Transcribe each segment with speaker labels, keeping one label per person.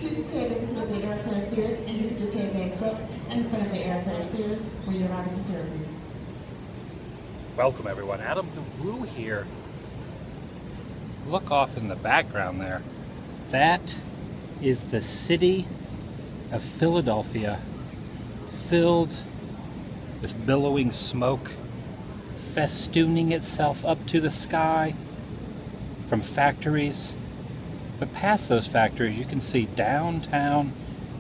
Speaker 1: Please take this to the aircraft stairs and you can just head back up in front of the aircraft stairs when you're arriving to service.
Speaker 2: Welcome everyone, Adam the Woo here. Look off in the background there. That is the city of Philadelphia, filled with billowing smoke, festooning itself up to the sky from factories. But past those factories you can see downtown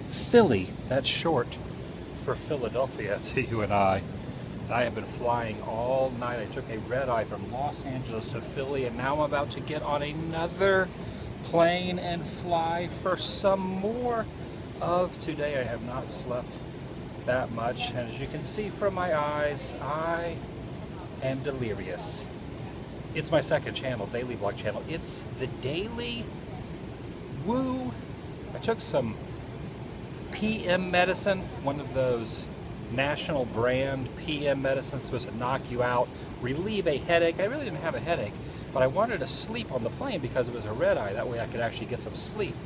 Speaker 2: Philly. That's short for Philadelphia to you and I. I have been flying all night. I took a red-eye from Los Angeles to Philly, and now I'm about to get on another plane and fly for some more of today. I have not slept that much, and as you can see from my eyes, I am delirious. It's my second channel, daily vlog channel. It's the Daily Woo. I took some PM medicine, one of those national brand PM medicine supposed to knock you out, relieve a headache. I really didn't have a headache, but I wanted to sleep on the plane because it was a red eye. That way I could actually get some sleep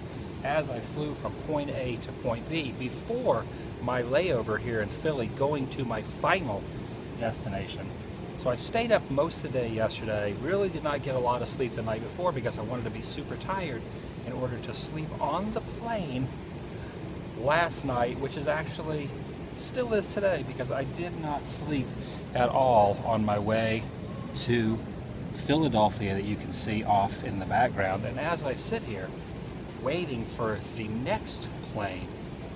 Speaker 2: as I flew from point A to point B before my layover here in Philly, going to my final destination. So I stayed up most of the day yesterday, really did not get a lot of sleep the night before because I wanted to be super tired in order to sleep on the plane last night, which is actually still is today, because I did not sleep at all on my way to Philadelphia that you can see off in the background. And as I sit here waiting for the next plane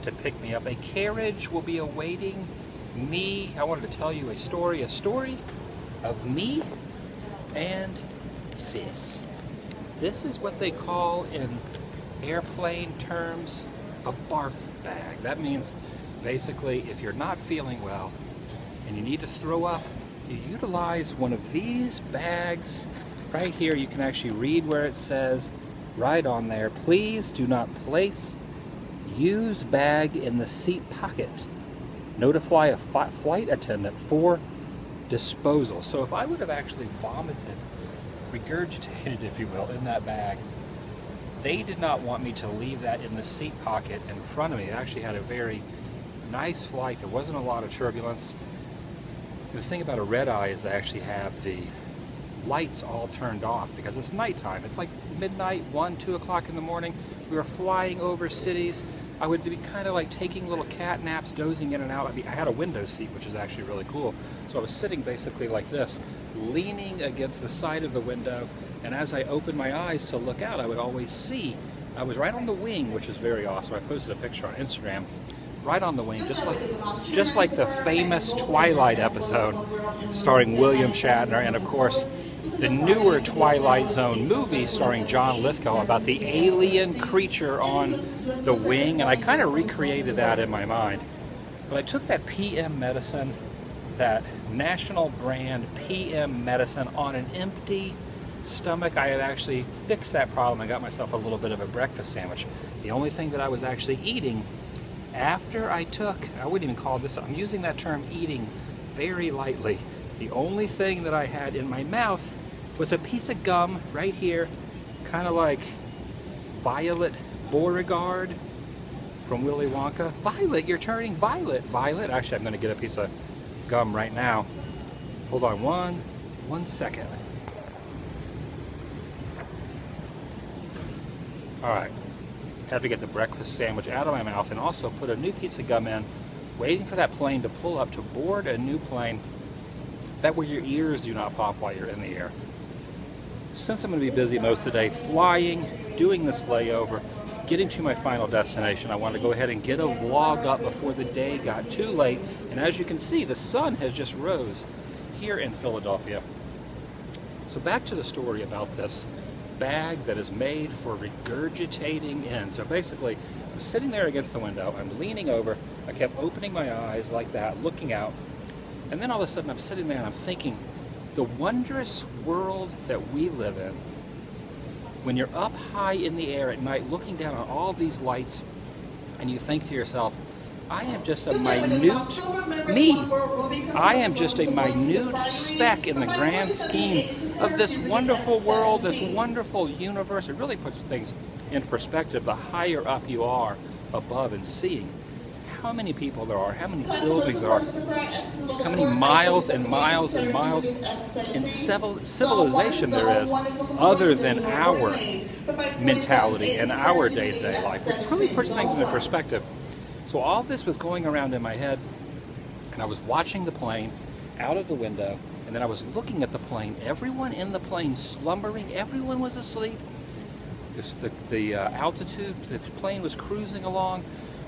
Speaker 2: to pick me up, a carriage will be awaiting me. I wanted to tell you a story of me and this. This is what they call in airplane terms a barf bag. That means basically, if you're not feeling well and you need to throw up, you utilize one of these bags. Right here, you can actually read where it says right on there, please do not place used bag in the seat pocket. Notify a flight attendant for disposal. So if I would have actually vomited, regurgitated, if you will, in that bag, they did not want me to leave that in the seat pocket in front of me. It actually had a very nice flight. There wasn't a lot of turbulence. The thing about a red eye is they actually have the lights all turned off because it's nighttime. It's like midnight, 1, 2 o'clock in the morning. We were flying over cities. I would be kind of like taking little cat naps, dozing in and out. I mean, I had a window seat, which is actually really cool. So I was sitting basically like this, leaning against the side of the window. And as I opened my eyes to look out, I would always see, I was right on the wing, which is very awesome. I posted a picture on Instagram. Right on the wing, just like the famous Twilight episode starring William Shatner, and of course the newer Twilight Zone movie starring John Lithgow about the alien creature on the wing, and I kind of recreated that in my mind. But I took that PM medicine, that national brand PM medicine, on an empty stomach. I had actually fixed that problem. I got myself a little bit of a breakfast sandwich. The only thing that I was actually eating after I took, I wouldn't even call this, I'm using that term eating very lightly. The only thing that I had in my mouth was a piece of gum right here, kind of like Violet Beauregard from Willy Wonka. Violet, you're turning violet. Violet, actually I'm going to get a piece of gum right now. Hold on one second. Alright. Have to get the breakfast sandwich out of my mouth and also put a new piece of gum in, waiting for that plane to pull up to board a new plane. That way your ears do not pop while you're in the air. Since I'm going to be busy most of the day flying, doing this layover, getting to my final destination, I want to go ahead and get a vlog up before the day got too late. And as you can see, the sun has just rose here in Philadelphia. So back to the story about this bag that is made for regurgitating in. So basically, I'm sitting there against the window, I'm leaning over, I kept opening my eyes like that, looking out, and then all of a sudden I'm sitting there and I'm thinking, the wondrous world that we live in, when you're up high in the air at night looking down on all these lights, and you think to yourself, I am just a minute me. I am just a minute speck in the grand scheme of this wonderful world, this wonderful universe. It really puts things in perspective, the higher up you are above and seeing how many people there are, how many buildings there are, how many miles and miles and miles in civilization there is other than our mentality and our day-to-day life, which really puts things into perspective. So all this was going around in my head, and I was watching the plane out of the window, and then I was looking at the plane, everyone in the plane slumbering, everyone was asleep. The altitude, the plane was cruising along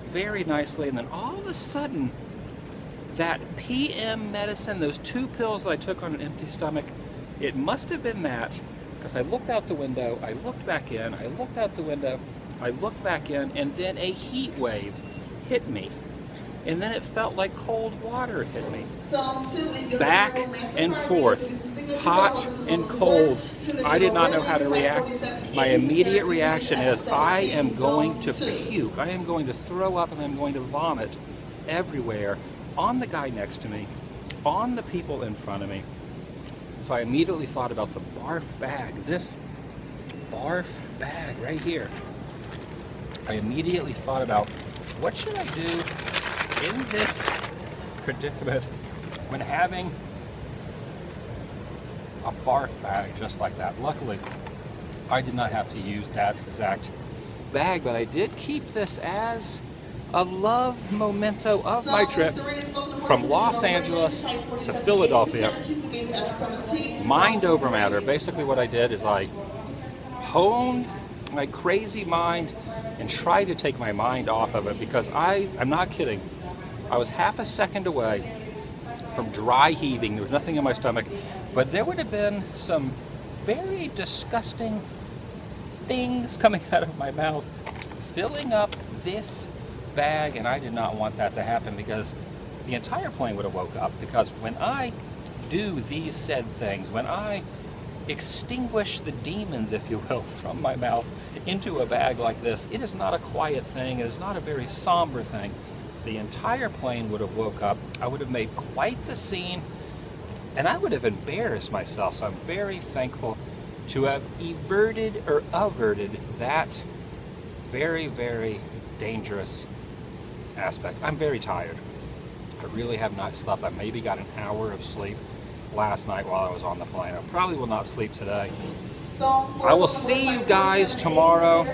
Speaker 2: very nicely, and then all of a sudden, that PM medicine, those 2 pills that I took on an empty stomach, it must have been that, because I looked out the window, I looked back in, I looked out the window, I looked back in, and then a heat wave hit me. And then it felt like cold water hit me. Back and forth, hot and cold. I did not know how to react. My immediate reaction is, I am going to puke. I am going to throw up and I'm going to vomit everywhere, on the guy next to me, on the people in front of me. So I immediately thought about the barf bag, this barf bag right here. I immediately thought about, what should I do in this predicament when having a barf bag just like that? Luckily, I did not have to use that exact bag, but I did keep this as a love memento of my trip from Los Angeles to Philadelphia. Mind over matter. Basically what I did is I honed my crazy mind and tried to take my mind off of it, because I'm not kidding, I was half a second away from dry heaving. There was nothing in my stomach, but there would have been some very disgusting things coming out of my mouth, filling up this bag, and I did not want that to happen, because the entire plane would have woke up. Because when I do these said things, when I extinguish the demons, if you will, from my mouth into a bag like this, it is not a quiet thing, it is not a very somber thing. The entire plane would have woke up, I would have made quite the scene, and I would have embarrassed myself. So I'm very thankful to have averted that very, very dangerous aspect. I'm very tired. I really have not slept. I maybe got an hour of sleep last night while I was on the plane. I probably will not sleep today. I will see you guys tomorrow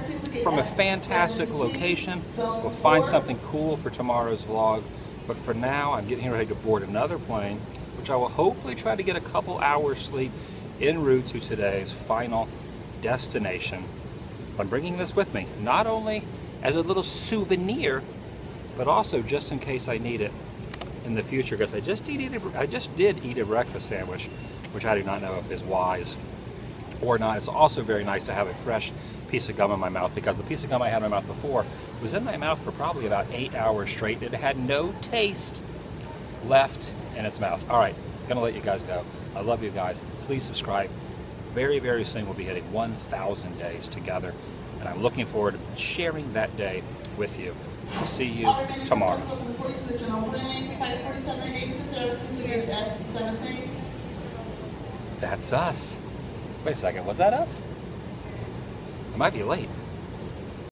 Speaker 2: from a fantastic location. We'll find something cool for tomorrow's vlog. But for now, I'm getting ready to board another plane, which I will hopefully try to get a couple hours sleep en route to today's final destination. I'm bringing this with me, not only as a little souvenir, but also just in case I need it in the future, because I just did eat a breakfast sandwich, which I do not know if is wise or not. It's also very nice to have a fresh piece of gum in my mouth, because the piece of gum I had in my mouth before was in my mouth for probably about 8 hours straight. It had no taste left in its mouth. All right, gonna let you guys go. I love you guys. Please subscribe. Very, very soon we'll be hitting 1,000 days together, and I'm looking forward to sharing that day with you. I'll see you tomorrow. That's us. Wait a second, was that us? I might be late.